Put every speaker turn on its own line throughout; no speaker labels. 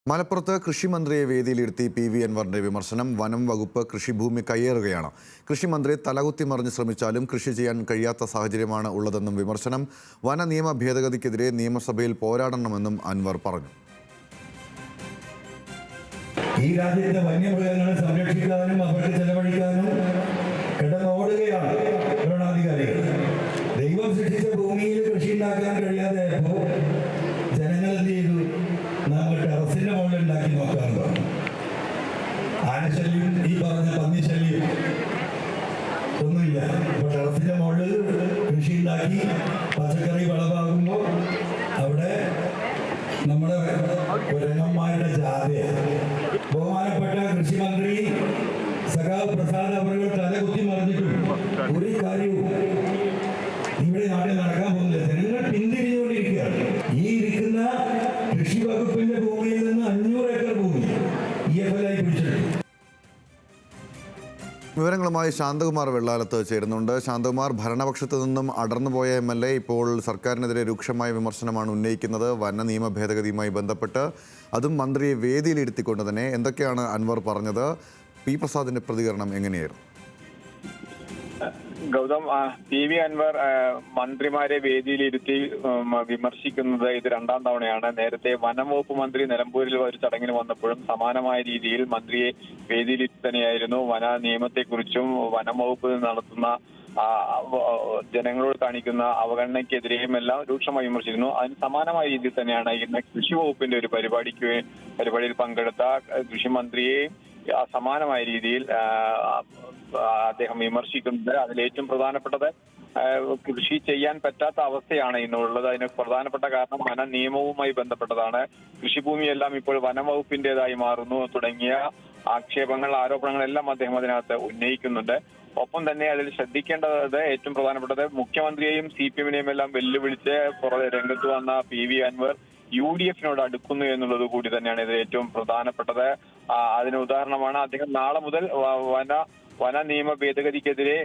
മലപ്പുറത്ത് കൃഷിമന്ത്രിയെ വേദിയിലിരുത്തി പി.വി. അൻവറിന്റെ വിമർശനം. വനം വകുപ്പ് കൃഷിഭൂമി കയ്യേറുകയാണ്. കൃഷിമന്ത്രി തലകുത്തി മറിഞ്ഞ് ശ്രമിച്ചാലും കൃഷി ചെയ്യാൻ കഴിയാത്ത സാഹചര്യമാണ് ഉള്ളതെന്നും വിമർശനം. വന നിയമ ഭേദഗതിക്കെതിരെ നിയമസഭയിൽ പോരാടണമെന്നും അൻവർ പറഞ്ഞു.
ഈ രാജ്യത്തെ വന്യമൃഗങ്ങളെ സംരക്ഷിക്കാനും അവർക്ക് ചെലവഴിക്കാനും കിടന്നോടുകയാണ് ഭരണാധികാരികൾ. ദൈവം സൃഷ്ടിച്ച ഭൂമിയിൽ കൃഷി ഉണ്ടാക്കാൻ കഴിയാതെ ജനങ്ങൾ എന്ത് ചെയ്തു? നമ്മൾ ടെറസിന്റെ മുകളിൽ ഉണ്ടാക്കി നോക്കാറുണ്ടോ? ആനശല്യം, ഈ പറഞ്ഞ പന്നിശല്യം ഒന്നുമില്ല. ഇപ്പൊ ടെറസിന്റെ മുകളിൽ കൃഷി ഉണ്ടാക്കി പച്ചക്കറി വിളവാകുമ്പോൾ അവിടെ നമ്മുടെ കുരങ്ങന്മാരുടെ ജാഥയാണ്. ബഹുമാനപ്പെട്ട കൃഷിമന്ത്രി സഖാവ് പ്രസാദ് അവർ തലകുത്തി മറിഞ്ഞിട്ടും ഒരു കാര്യവും ഇവിടെ നാട്ടിൽ നടക്കാൻ പോകുന്നില്ല. ജനങ്ങൾ പിന്തിരിഞ്ഞുകൊണ്ടിരിക്കുകയാണ്. ഈ ഇരിക്കുന്ന കൃഷി വകുപ്പിന്റെ ഭൂമിയിൽ നിന്ന് 500 ഏക്കർ ഭൂമി EFL പിടിച്ചിട്ടുണ്ട്.
വിവരങ്ങളുമായി ശാന്തകുമാർ വെള്ളാലത്ത് ചേരുന്നുണ്ട്. ശാന്തകുമാർ, ഭരണപക്ഷത്തു നിന്നും അടർന്നുപോയ MLA ഇപ്പോൾ സർക്കാരിനെതിരെ രൂക്ഷമായ വിമർശനമാണ് ഉന്നയിക്കുന്നത് വന നിയമ ഭേദഗതിയുമായി ബന്ധപ്പെട്ട്, അതും മന്ത്രിയെ വേദിയിലിരുത്തിക്കൊണ്ട് തന്നെ. എന്തൊക്കെയാണ് അൻവർ പറഞ്ഞത്? പി പ്രസാദിന്റെ പ്രതികരണം എങ്ങനെയായിരുന്നു?
ഗൗതം, പി.വി. അൻവർ മന്ത്രിമാരെ വേദിയിലിരുത്തി വിമർശിക്കുന്നത് ഇത് രണ്ടാം തവണയാണ്. നേരത്തെ വനം വകുപ്പ് മന്ത്രി നിലമ്പൂരിൽ ഒരു ചടങ്ങിന് വന്നപ്പോഴും സമാനമായ രീതിയിൽ മന്ത്രിയെ വേദിയിലിരുത്തി തന്നെയായിരുന്നു വന നിയമത്തെക്കുറിച്ചും വനം വകുപ്പ് നടത്തുന്ന ജനങ്ങളോട് കാണിക്കുന്ന അവഗണനയ്ക്കെതിരെയും എല്ലാം രൂക്ഷമായി വിമർശിക്കുന്നു. അതിന് സമാനമായ രീതിയിൽ തന്നെയാണ് ഇന്ന് കൃഷി വകുപ്പിന്റെ ഒരു പരിപാടിയിൽ പങ്കെടുത്ത കൃഷിമന്ത്രിയെയും സമാനമായ രീതിയിൽ അദ്ദേഹം വിമർശിക്കുന്നത്. അതിലേറ്റവും പ്രധാനപ്പെട്ടത് കൃഷി ചെയ്യാൻ പറ്റാത്ത അവസ്ഥയാണ് ഇന്നുള്ളത്. അതിന് പ്രധാനപ്പെട്ട കാരണം വന നിയമവുമായി ബന്ധപ്പെട്ടതാണ്. കൃഷിഭൂമിയെല്ലാം ഇപ്പോൾ വനം വകുപ്പിന്റേതായി മാറുന്നു തുടങ്ങിയ ആക്ഷേപങ്ങൾ, ആരോപണങ്ങളെല്ലാം അദ്ദേഹം അതിനകത്ത് ഉന്നയിക്കുന്നുണ്ട്. ഒപ്പം തന്നെ അതിൽ ശ്രദ്ധിക്കേണ്ടത് ഏറ്റവും പ്രധാനപ്പെട്ടത് മുഖ്യമന്ത്രിയെയും CPM-നെയും എല്ലാം വെല്ലുവിളിച്ച് രംഗത്ത് വന്ന പി.വി. അൻവർ UDF-നോട് അടുക്കുന്നു എന്നുള്ളത് കൂടി തന്നെയാണ് ഇത് ഏറ്റവും പ്രധാനപ്പെട്ടത്. അതിന് ഉദാഹരണമാണ് അദ്ദേഹം നാളെ മുതൽ വന നിയമ ഭേദഗതിക്കെതിരെ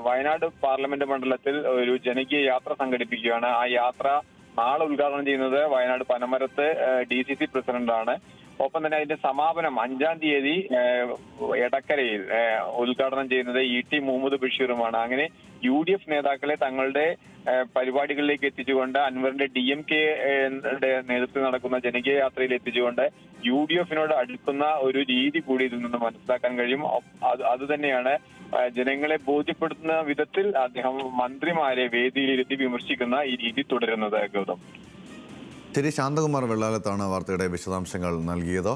വയനാട് പാർലമെന്റ് മണ്ഡലത്തിൽ ഒരു ജനകീയ യാത്ര സംഘടിപ്പിക്കുകയാണ്. ആ യാത്ര നാളെ ഉദ്ഘാടനം ചെയ്യുന്നത് വയനാട് പനമരത്ത് DCC പ്രസിഡന്റാണ്. ഒപ്പം തന്നെ അതിന്റെ സമാപനം 5-ാം തീയതി എടക്കരയിൽ ഉദ്ഘാടനം ചെയ്യുന്നത് E.T. മുഹമ്മദ് ബഷീറുമാണ്. അങ്ങനെ UDF നേതാക്കളെ തങ്ങളുടെ പരിപാടികളിലേക്ക് എത്തിച്ചുകൊണ്ട് അൻവറിന്റെ DMK നേതൃത്വത്തിൽ നടക്കുന്ന ജനകീയ യാത്രയിൽ എത്തിച്ചുകൊണ്ട് UDF-നോട് അടുക്കുന്ന ഒരു രീതി കൂടി ഇതിൽ നിന്ന് മനസ്സിലാക്കാൻ കഴിയും. അത് തന്നെയാണ് ജനങ്ങളെ ബോധ്യപ്പെടുത്തുന്ന വിധത്തിൽ അദ്ദേഹം മന്ത്രിമാരെ വേദിയിലിരുത്തി വിമർശിക്കുന്ന ഈ രീതി തുടരുന്നത്. ഗൗതം,
ശരി. ശാന്തകുമാർ വെള്ളാലത്താണ് വാർത്തയുടെ വിശദാംശങ്ങൾ നൽകിയത്.